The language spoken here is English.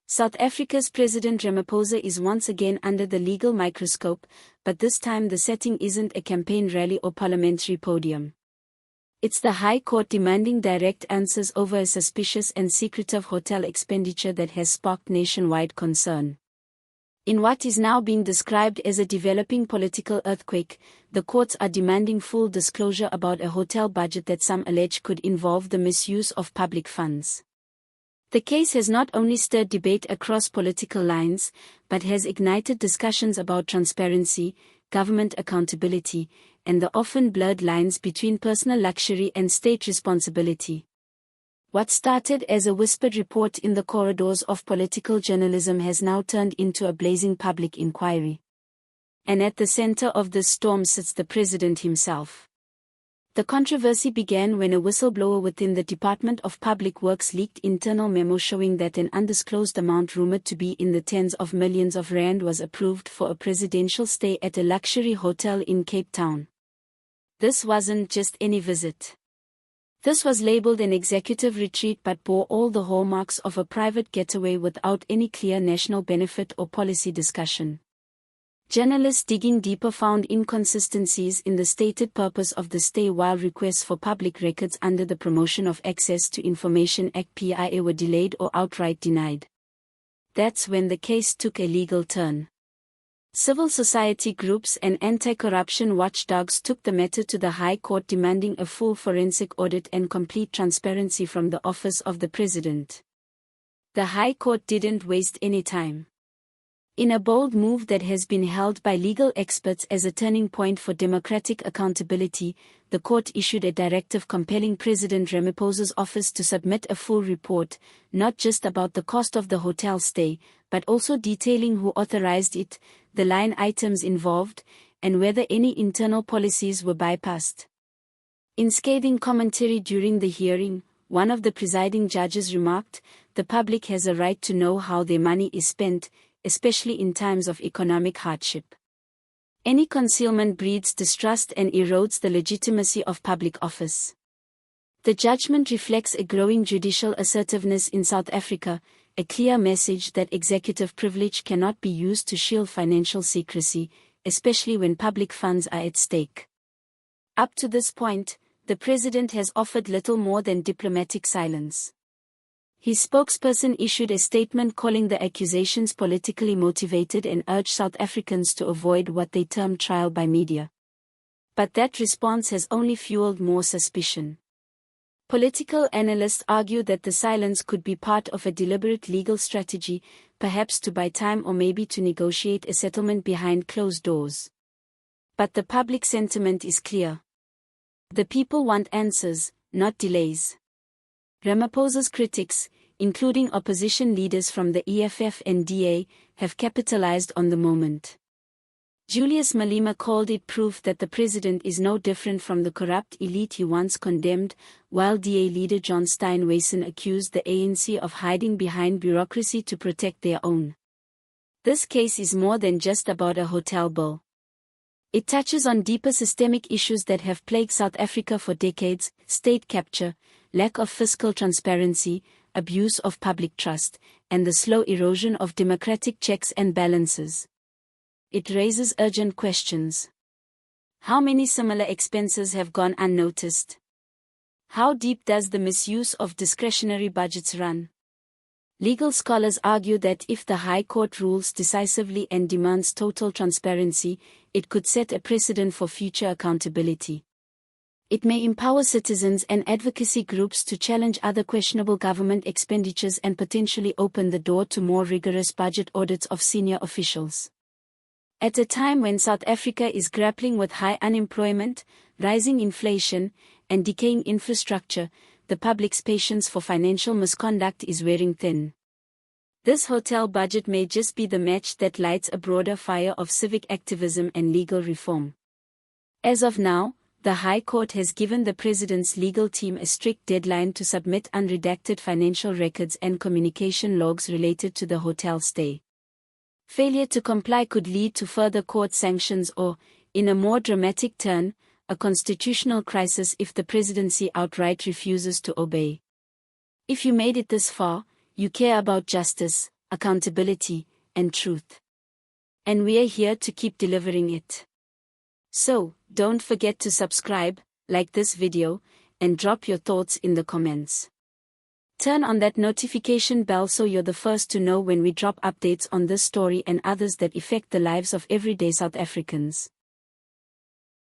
South Africa's President Ramaphosa is once again under the legal microscope, but this time the setting isn't a campaign rally or parliamentary podium. It's the High Court demanding direct answers over a suspicious and secretive hotel expenditure that has sparked nationwide concern. In what is now being described as a developing political earthquake, the courts are demanding full disclosure about a hotel budget that some allege could involve the misuse of public funds. The case has not only stirred debate across political lines, but has ignited discussions about transparency, government accountability, and the often blurred lines between personal luxury and state responsibility. What started as a whispered report in the corridors of political journalism has now turned into a blazing public inquiry. And at the center of this storm sits the president himself. The controversy began when a whistleblower within the Department of Public Works leaked internal memo showing that an undisclosed amount rumored to be in the tens of millions of rand was approved for a presidential stay at a luxury hotel in Cape Town. This wasn't just any visit. This was labeled an executive retreat but bore all the hallmarks of a private getaway without any clear national benefit or policy discussion. Journalists digging deeper found inconsistencies in the stated purpose of the stay, while requests for public records under the Promotion of Access to Information Act (PIA) were delayed or outright denied. That's when the case took a legal turn. Civil society groups and anti-corruption watchdogs took the matter to the High Court demanding a full forensic audit and complete transparency from the office of the president. The High Court didn't waste any time. In a bold move that has been held by legal experts as a turning point for democratic accountability, the court issued a directive compelling President Ramaphosa's office to submit a full report, not just about the cost of the hotel stay, but also detailing who authorized it, the line items involved, and whether any internal policies were bypassed. In scathing commentary during the hearing, one of the presiding judges remarked, "The public has a right to know how their money is spent, especially in times of economic hardship. Any concealment breeds distrust and erodes the legitimacy of public office." The judgment reflects a growing judicial assertiveness in South Africa, a clear message that executive privilege cannot be used to shield financial secrecy, especially when public funds are at stake. Up to this point, the president has offered little more than diplomatic silence. His spokesperson issued a statement calling the accusations politically motivated and urged South Africans to avoid what they termed trial by media. But that response has only fueled more suspicion. Political analysts argue that the silence could be part of a deliberate legal strategy, perhaps to buy time or maybe to negotiate a settlement behind closed doors. But the public sentiment is clear. The people want answers, not delays. Ramaphosa's critics, including opposition leaders from the EFF and DA, have capitalized on the moment. Julius Malema called it proof that the president is no different from the corrupt elite he once condemned, while DA leader John Steenhuisen accused the ANC of hiding behind bureaucracy to protect their own. This case is more than just about a hotel bill. It touches on deeper systemic issues that have plagued South Africa for decades: state capture, lack of fiscal transparency, abuse of public trust, and the slow erosion of democratic checks and balances. It raises urgent questions. How many similar expenses have gone unnoticed? How deep does the misuse of discretionary budgets run? Legal scholars argue that if the High Court rules decisively and demands total transparency, it could set a precedent for future accountability. It may empower citizens and advocacy groups to challenge other questionable government expenditures and potentially open the door to more rigorous budget audits of senior officials. At a time when South Africa is grappling with high unemployment, rising inflation, and decaying infrastructure, the public's patience for financial misconduct is wearing thin. This hotel budget may just be the match that lights a broader fire of civic activism and legal reform. As of now, the High Court has given the president's legal team a strict deadline to submit unredacted financial records and communication logs related to the hotel stay. Failure to comply could lead to further court sanctions or, in a more dramatic turn, a constitutional crisis if the presidency outright refuses to obey. If you made it this far, you care about justice, accountability, and truth. And we are here to keep delivering it. So, don't forget to subscribe, like this video, and drop your thoughts in the comments. Turn on that notification bell so you're the first to know when we drop updates on this story and others that affect the lives of everyday South Africans.